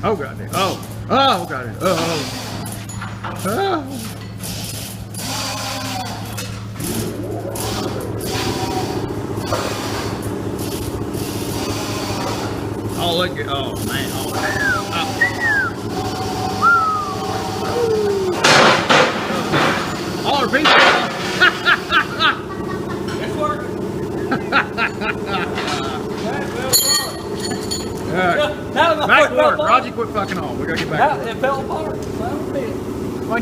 Oh god. Oh. Oh god. Oh. Oh. Oh look at. Oh man. Oh. All our people. It's working. Back to work. Roger, quit fucking off. We gotta get back to work. It fell apart.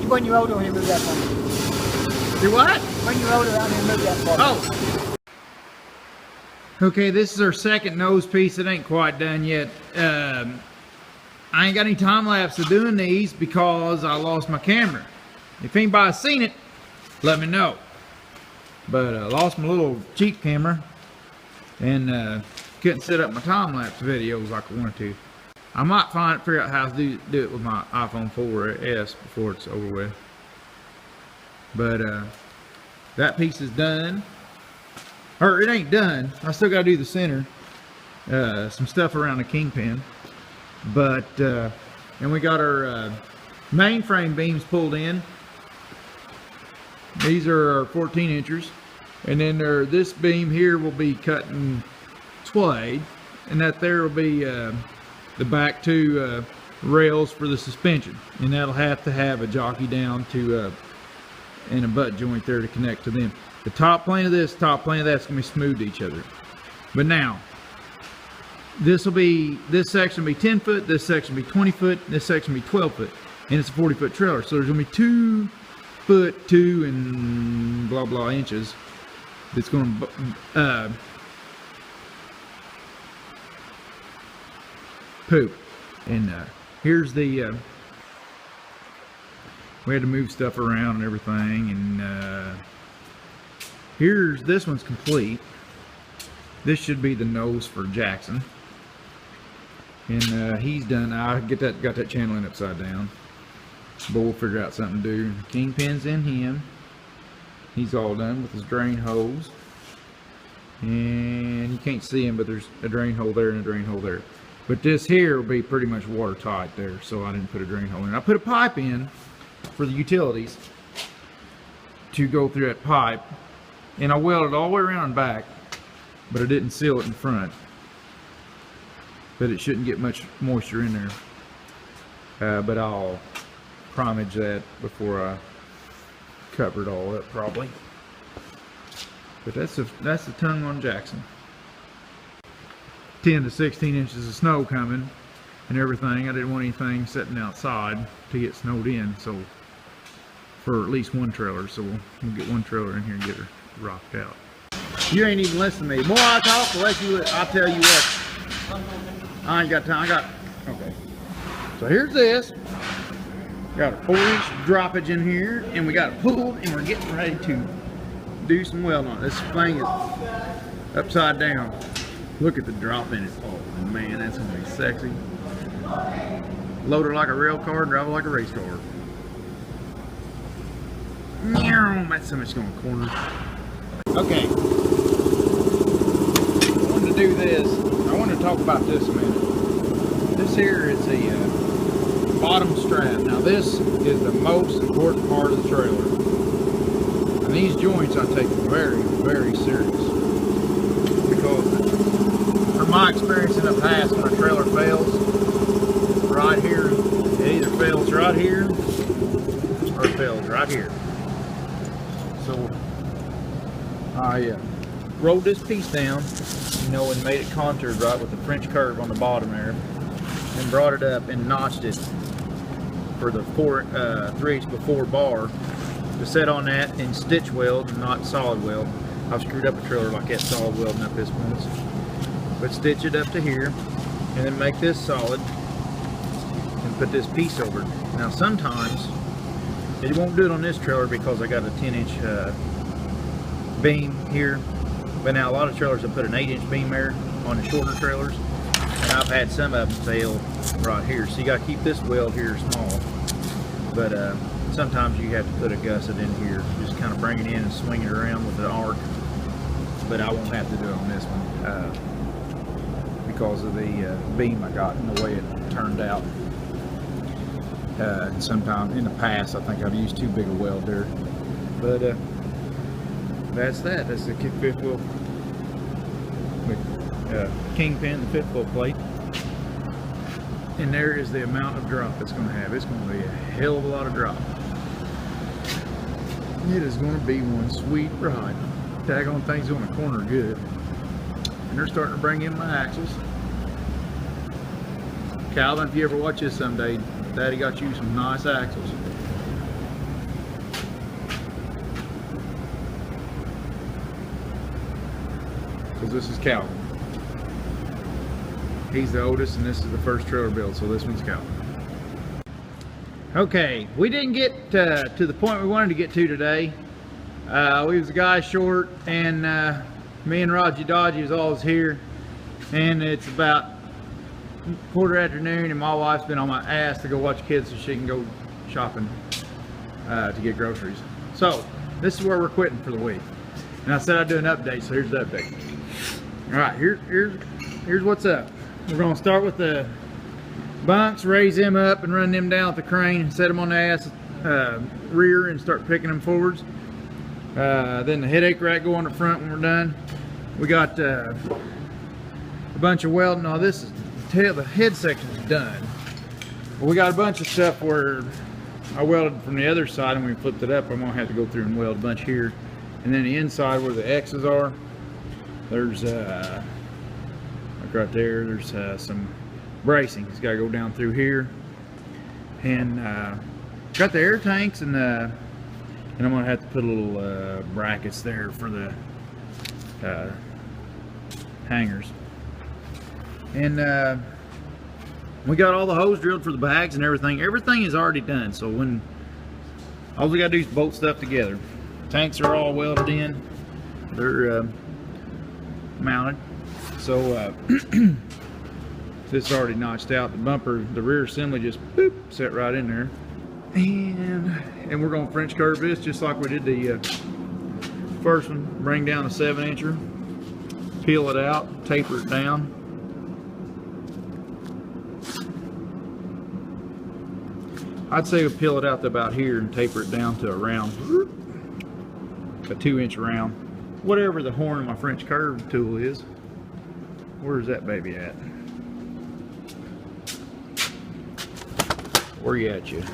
When you rolled on him, move that for me. Do what? When you rolled around him, move that for me. Oh. Okay, this is our second nose piece. It ain't quite done yet. I ain't got any time lapse of doing these because I lost my camera. If anybody's seen it, let me know. But I lost my little cheap camera and couldn't set up my time lapse videos like I wanted to. I might figure out how to do it with my iPhone 4S before it's over with. But that piece is done. Or it ain't done. I still gotta do the center. Some stuff around the kingpin. But and we got our mainframe beams pulled in. These are our 14 inchers. And then this beam here will be cut in suede. And that there will be the back two rails for the suspension. And that'll have to have a jockey down to and a butt joint there to connect to them. The top plane of this, top plane of that's gonna be smooth to each other. But now, this section will be 10 foot, this section will be 20 foot, this section will be 12 foot. And it's a 40 foot trailer. So there's gonna be 2 foot 2 and blah blah inches. It's gonna poop. And here's the we had to move stuff around and everything, and here's this one's complete. This should be the nose for Jackson, and he's done. I got that channeling upside down, but we'll figure out something to do. Kingpin's in him. He's all done with his drain hose, and you can't see him, but there's a drain hole there and a drain hole there. But this here will be pretty much watertight there, so I didn't put a drain hole in. I put a pipe in for the utilities to go through that pipe, and I welded all the way around and back, but I didn't seal it in front. But it shouldn't get much moisture in there. But I'll primage that before I cover it all up, probably. But that's the tongue on Jackson. 10 to 16 inches of snow coming and everything. I didn't want anything sitting outside to get snowed in, so for at least one trailer. So we'll get one trailer in here and get her rocked out. You ain't even listening to me. The more I talk, the less I'll tell you what. I ain't got time. Okay. So here's this. Got a 4-inch droppage in here, and we got it pulled, and we're getting ready to do some welding on it. This thing is upside down. Look at the drop in it. Oh man, that's gonna be sexy. Load it like a rail car, drive it like a race car. That's so much going corner. Okay. I wanted to do this. I wanted to talk about this a minute. This here is a bottom strap. Now this is the most important part of the trailer. And these joints I take very, very serious. Because from my experience in the past, when a trailer fails right here, it either fails right here or it fails right here. So I rolled this piece down, you know, and made it contoured right with the French curve on the bottom there, and brought it up and notched it for the 3/8x4 bar to set on that and stitch weld, not solid weld. I've screwed up a trailer like that, solid welding up this once. But stitch it up to here, and then make this solid, and put this piece over it. Now sometimes, it won't do it on this trailer because I got a 10-inch beam here. But now a lot of trailers will put an 8-inch beam there on the shorter trailers. And I've had some of them fail right here. So you got to keep this weld here small. But sometimes you have to put a gusset in here. Just kind of bring it in and swing it around with the arc. But I won't have to do it on this one because of the beam I got and the way it turned out. Sometime in the past, I think I've used too big a weld there. But that's that. That's the fifth wheel with kingpin, the fifth wheel plate. And there is the amount of drop it's going to have. It's going to be a hell of a lot of drop. It is going to be one sweet ride. Daggone things on the corner good. And they're starting to bring in my axles. Calvin, if you ever watch this someday, Daddy got you some nice axles. Because this is Calvin. He's the oldest, and this is the first trailer build, so this one's Calvin. Okay, we didn't get to the point we wanted to get to today. We was a guy short, and me and Raji Dodgy was always here, and it's about quarter afternoon, and my wife's been on my ass to go watch kids so she can go shopping to get groceries. So this is where we're quitting for the week, and I said I'd do an update, so here's the update. All right, here's what's up. We're going to start with the bunks, raise them up and run them down with the crane and set them on the ass rear and start picking them forwards. Then the headache rack go on the front when we're done. We got a bunch of welding. Now this is the head section is done. But we got a bunch of stuff where I welded from the other side, and when we flipped it up, I'm gonna have to go through and weld a bunch here. And then the inside where the X's are, there's like right there, there's some bracing. It's got to go down through here, and got the air tanks, and I'm gonna have to put a little brackets there for the hangers. And we got all the holes drilled for the bags and everything. Everything is already done, so when all we gotta do is bolt stuff together. Tanks are all welded in. They're mounted. So this is already notched out. The bumper, the rear assembly just boop, set right in there. And we're gonna French curve this just like we did the first one. Bring down a 7-incher, peel it out, taper it down. I'd say we peel it out to about here and taper it down to a round, a 2-inch round. Whatever the horn of my French curve tool is. Where's that baby at? Where you at, you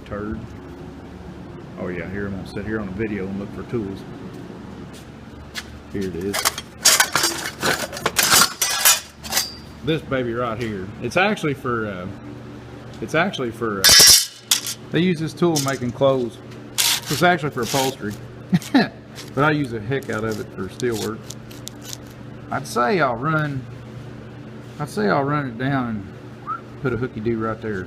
turd? Oh yeah, here I'm gonna sit here on a video and look for tools. Here it is. This baby right here. It's actually for they use this tool making clothes. It's actually for upholstery. But I use a heck out of it for steel work. I'd say I'll run it down and put a hooky do right there.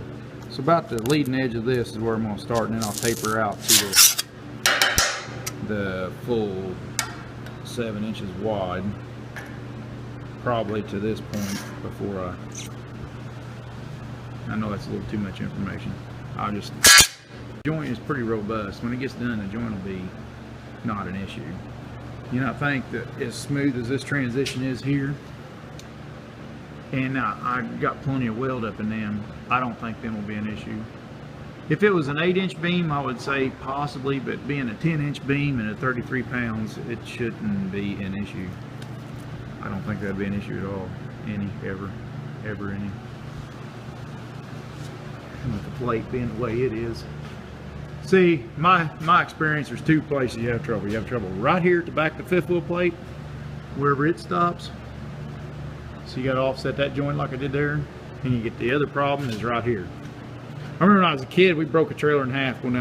So about the leading edge of this is where I'm going to start, and then I'll taper out to the full 7 inches wide, probably to this point before I know that's a little too much information. The joint is pretty robust. When it gets done, the joint will be not an issue. You know, I think that as smooth as this transition is here, and I got plenty of weld up in them, I don't think them will be an issue. If it was an 8-inch beam, I would say possibly, but being a 10-inch beam and at 33 pounds, it shouldn't be an issue. I don't think that'd be an issue at all. Ever any. And with the plate being the way it is. See, my experience, there's two places you have trouble. You have trouble right here at the back of the fifth wheel plate, wherever it stops. So you got to offset that joint like I did there. And you get the other problem is right here. I remember when I was a kid, we broke a trailer in half going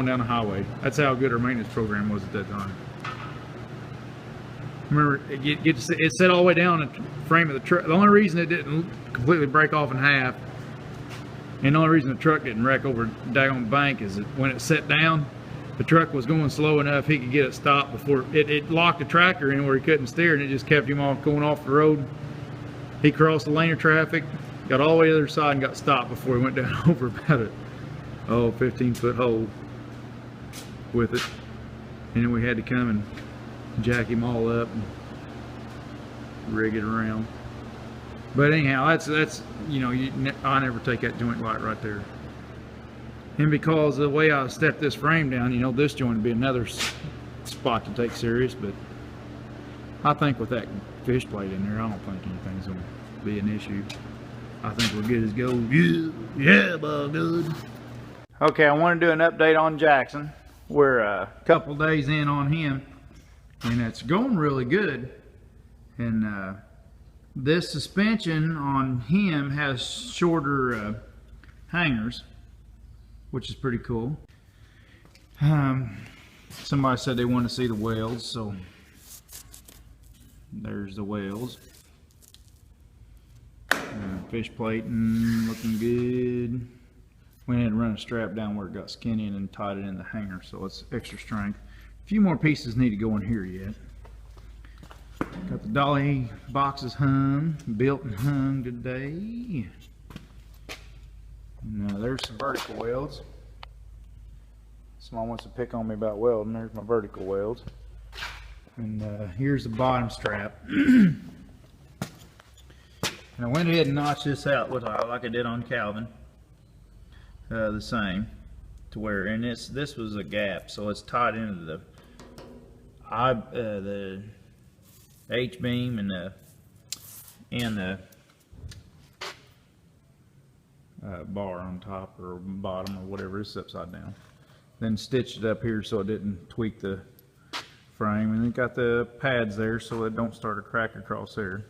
down the highway. That's how good our maintenance program was at that time. Remember, it set all the way down the frame of the truck. The only reason it didn't completely break off in half, and the only reason the truck didn't wreck over a daggone bank, is that when it set down, the truck was going slow enough he could get it stopped before it locked the tractor in where he couldn't steer, and it just kept him off going off the road. He crossed the lane of traffic, got all the way to the other side, and got stopped before he went down over about a 15-foot hole with it. And then we had to come and jack him all up and rig it around. But anyhow, that's you know, I never take that joint light right there. And because of the way I stepped this frame down, you know, this joint would be another spot to take serious, but I think with that fish plate in there, I don't think anything's going to be an issue. I think we're good as gold. Yeah, bud, good. Okay, I want to do an update on Jackson. We're a couple days in on him, and it's going really good. And this suspension on him has shorter hangers, which is pretty cool. Somebody said they want to see the whales, so there's the whales. Fish plating, looking good. Went ahead and run a strap down where it got skinny and then tied it in the hanger, so it's extra strength. A few more pieces need to go in here yet. Got the dolly boxes hung, built and hung today. Now there's some vertical welds. Someone wants to pick on me about welding. There's my vertical welds. And here's the bottom strap. And I went ahead and notched this out like I did on Calvin. The same, to where, and this was a gap, so it's tied into the H-beam and the bar on top or bottom or whatever. It's upside down. Then stitched it up here so it didn't tweak the frame, and it got the pads there so it don't start a crack across there.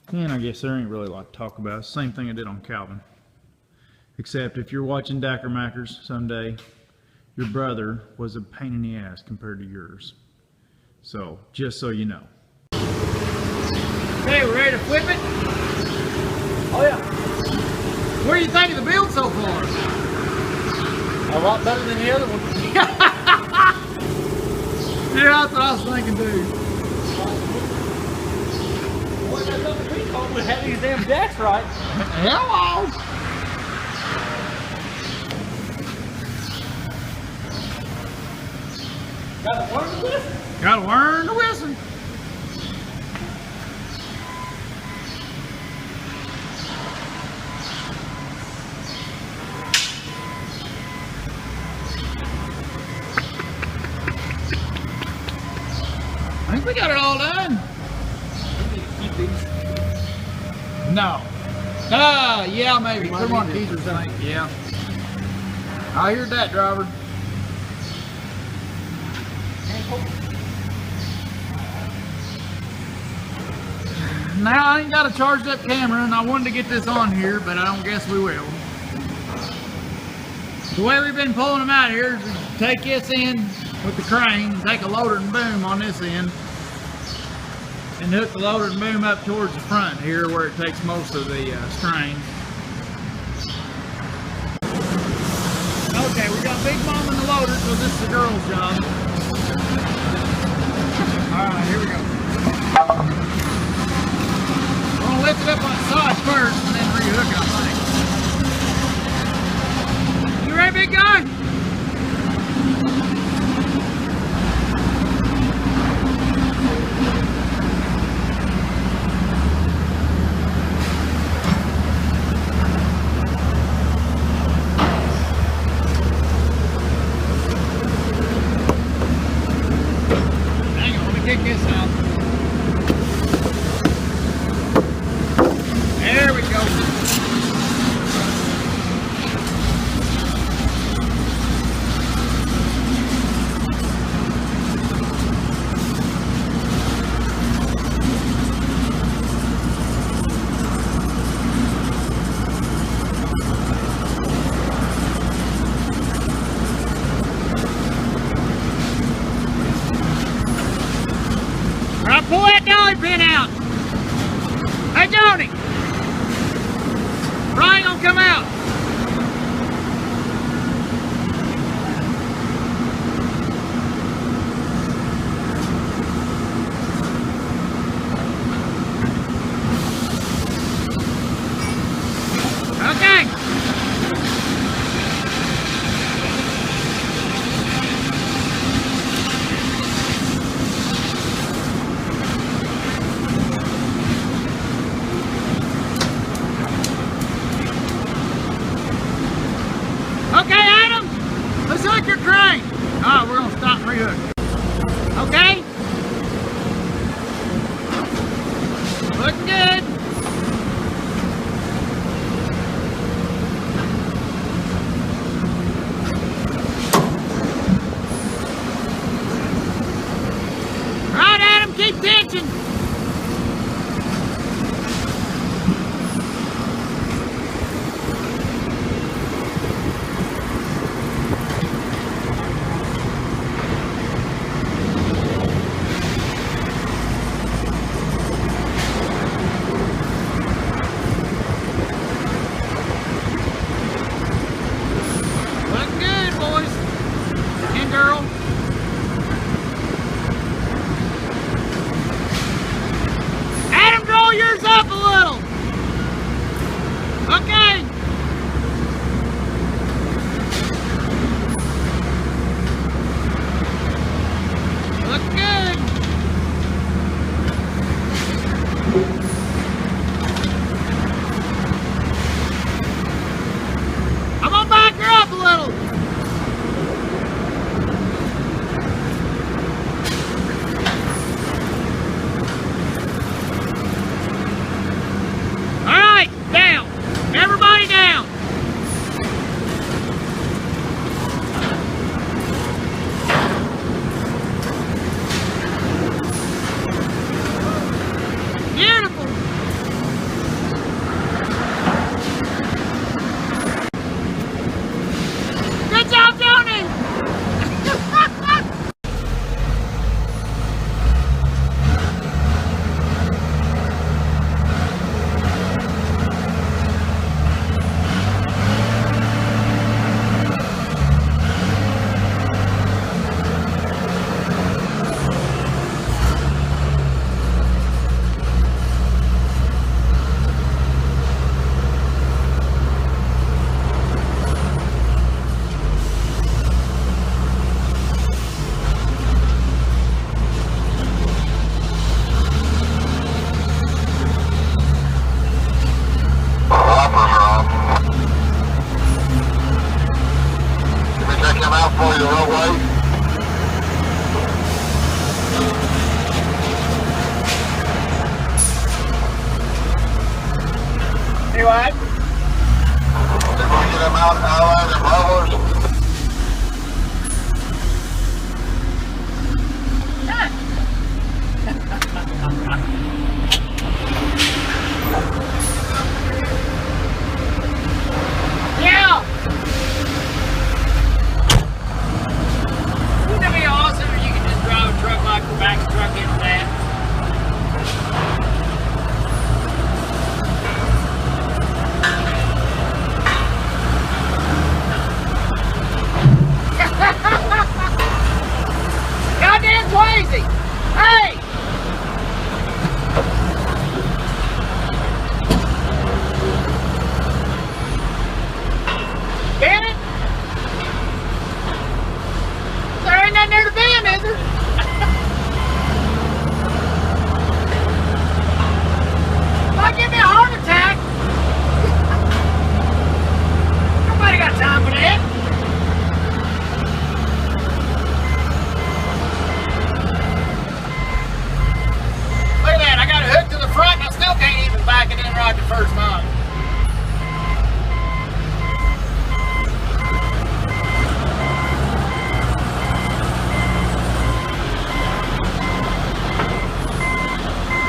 And I guess there ain't really a lot to talk about. Same thing I did on Calvin, except if you're watching Dacker Mackers someday, your brother was a pain in the ass compared to yours. So just so you know. Okay, we're ready to flip it. Oh yeah. What do you think of the build so far? A lot better than the other one. Yeah, that's what I was thinking, dude. Boy, there's nothing we call with having these damn jacks right. Hello! Gotta learn to listen. Gotta learn to listen. I think we got it all done. Keep these. No. Yeah, maybe. Put them on keys or something. Yeah. I heard that, driver. Now I ain't got a charged up camera, and I wanted to get this on here, but I don't guess we will. The way we've been pulling them out here is we take this in with the crane, take a loader and boom on this end, and hook the loader and boom up towards the front here where it takes most of the strain. Okay, we got Big Mom in the loader, so this is the girl's job. Alright, here we go. We're going to lift it up on the side first and then rehook it, I think. You ready, big guy? Kick this out. There we go. All right, pull that dolly pin out. Hey, Johnny. Okay. Look good. I'm gonna back her up a little. All right, down. Everybody down. Beautiful. Good job, Tony. For your roadway. Hey, what? They're going to get them out, Allied and Brothers. Yeah! Wouldn't that be awesome if you could just drive a truck like the back truck into that? Goddamn crazy! Hey! Bennett? There ain't nothing there to bend, is there? Might give me a heart attack. Nobody got time for that. Look at that, I got a hook to the front and I still can't even back it in right the first time.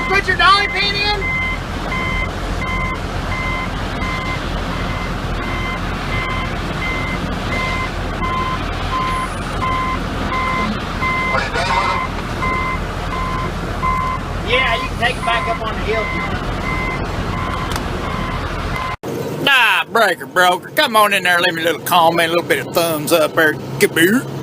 Put your dolly pin in. Are you done with them? Yeah, you can take it back up on the hill if you want. Nah, breaker broker. Come on in there, leave me a little comment, a little bit of thumbs up there. Kaboot.